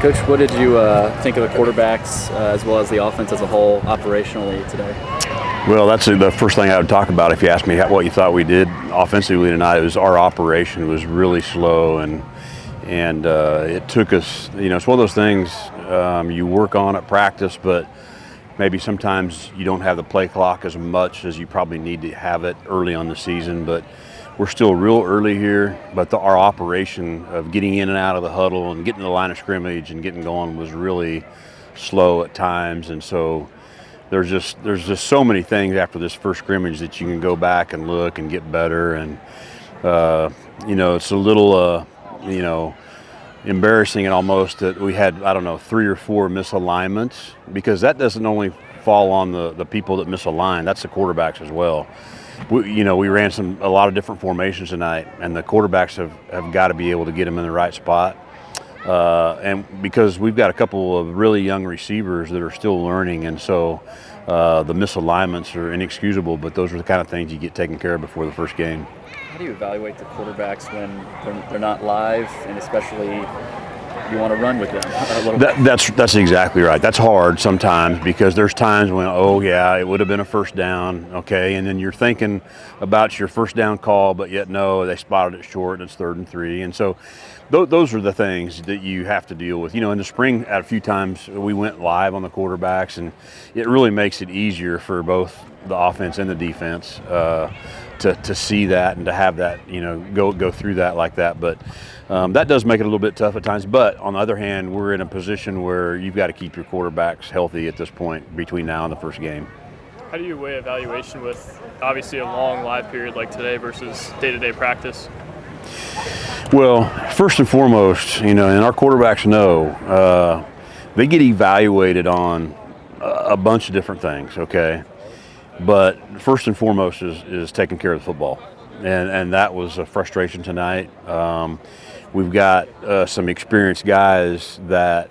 Coach, what did you think of the quarterbacks as well as the offense as a whole operationally today? Well, that's the first thing I would talk about if you asked me what you thought we did offensively tonight. It was our operation was really slow, and it took us, it's one of those things you work on at practice, but maybe sometimes you don't have the play clock as much as you probably need to have it early on the season. But we're still real early here, but our operation of getting in and out of the huddle and getting to the line of scrimmage and getting going was really slow at times. And so there's just so many things after this first scrimmage that you can go back and look and get better. And it's a little embarrassing and almost that we had 3 or 4 misalignments, because that doesn't only fall on the people that misalign, that's the quarterbacks as well. We ran a lot of different formations tonight, and the quarterbacks have got to be able to get them in the right spot. And because we've got a couple of really young receivers that are still learning, and so the misalignments are inexcusable, but those are the kind of things you get taken care of before the first game. How do you evaluate the quarterbacks when they're not live, and especially you want to run with them a little bit? That's exactly right. That's hard sometimes, because there's times when, it would have been a first down, okay, and then you're thinking about your first down call, but yet no, they spotted it short and it's 3rd and 3. And so those are the things that you have to deal with. In the spring, a few times we went live on the quarterbacks, and it really makes it easier for both the offense and the defense to see that and to have that, go through that like that. But that does make it a little bit tough at times. But on the other hand, we're in a position where you've got to keep your quarterbacks healthy at this point between now and the first game. How do you weigh evaluation with obviously a long live period like today versus day-to-day practice? Well, first and foremost, and our quarterbacks know, they get evaluated on a bunch of different things, okay? But first and foremost is taking care of the football. And that was a frustration tonight. We've got some experienced guys that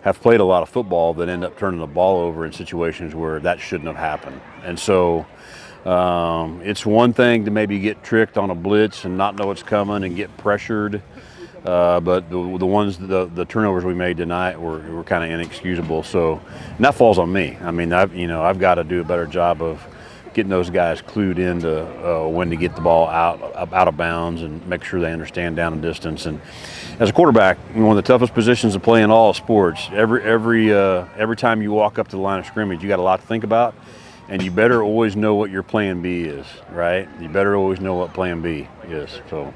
have played a lot of football that end up turning the ball over in situations where that shouldn't have happened. And so it's one thing to maybe get tricked on a blitz and not know what's coming and get pressured. But the turnovers we made tonight were kind of inexcusable. So, and that falls on me. I mean, I've got to do a better job of getting those guys clued into when to get the ball out of bounds and make sure they understand down and distance. And as a quarterback, one of the toughest positions to play in all sports. Every time you walk up to the line of scrimmage, you got a lot to think about, and you better always know what your plan B is, right? You better always know what plan B is. So.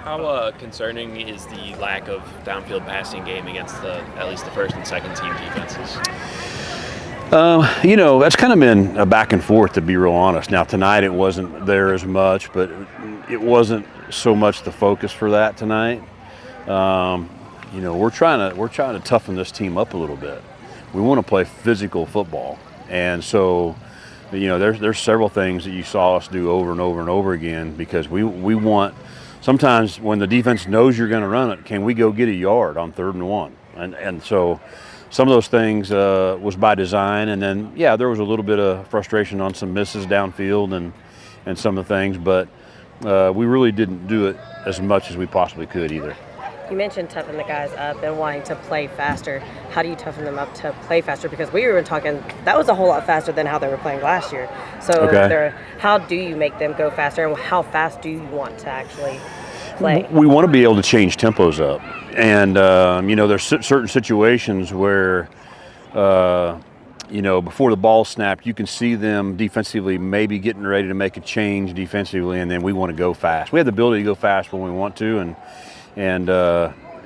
How concerning is the lack of downfield passing game against at least the first and second team defenses? That's kind of been a back and forth, to be real honest. Now tonight it wasn't there as much, but it wasn't so much the focus for that tonight. We're trying to toughen this team up a little bit. We want to play physical football, and so there's several things that you saw us do over and over and over again, because we want. Sometimes when the defense knows you're going to run it, can we go get a yard on 3rd and 1? And so some of those things was by design. And then, there was a little bit of frustration on some misses downfield and some of the things. But we really didn't do it as much as we possibly could either. You mentioned toughen the guys up and wanting to play faster. How do you toughen them up to play faster? Because we were talking, that was a whole lot faster than how they were playing last year. So how do you make them go faster, and how fast do you want to actually play? We want to be able to change tempos up. And, there's certain situations where, before the ball snapped, you can see them defensively maybe getting ready to make a change defensively, and then we want to go fast. We have the ability to go fast when we want to, and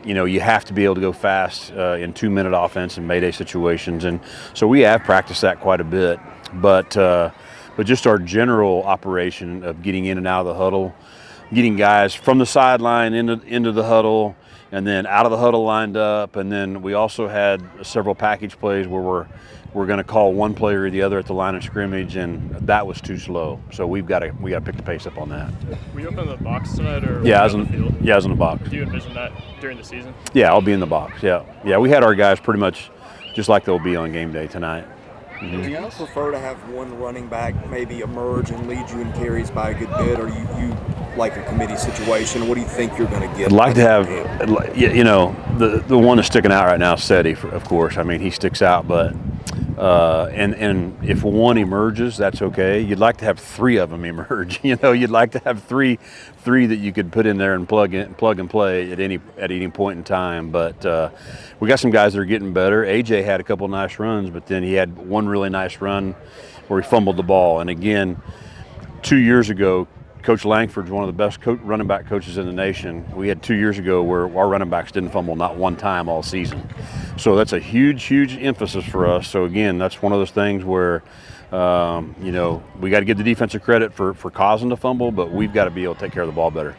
you have to be able to go fast in 2-minute offense and mayday situations. And so we have practiced that quite a bit. But just our general operation of getting in and out of the huddle, getting guys from the sideline into the huddle, and then out of the huddle lined up. And then we also had several package plays where we're going to call one player or the other at the line of scrimmage, and that was too slow. So we got to pick the pace up on that. Were you up in the box tonight, or I was on the field? I was in the box. Do you envision that during the season? Yeah, I'll be in the box. Yeah. We had our guys pretty much just like they'll be on game day tonight. Mm-hmm. Do you prefer to have one running back maybe emerge and lead you in carries by a good bit, or you like a committee situation? What do you think you're going to get? I'd like to have, the one that's sticking out right now is Seti, of course. I mean, he sticks out, but and if one emerges, that's okay. You'd like to have 3 of them emerge. You'd like to have three that you could put in there and plug and play at any point in time. But we got some guys that are getting better. AJ had a couple nice runs, but then he had one really nice run where he fumbled the ball. And again, 2 years ago, Coach Langford's one of the best running back coaches in the nation. We had 2 years ago where our running backs didn't fumble not one time all season. So that's a huge, huge emphasis for us. So again, that's one of those things where, we got to give the defensive credit for causing the fumble, but we've got to be able to take care of the ball better.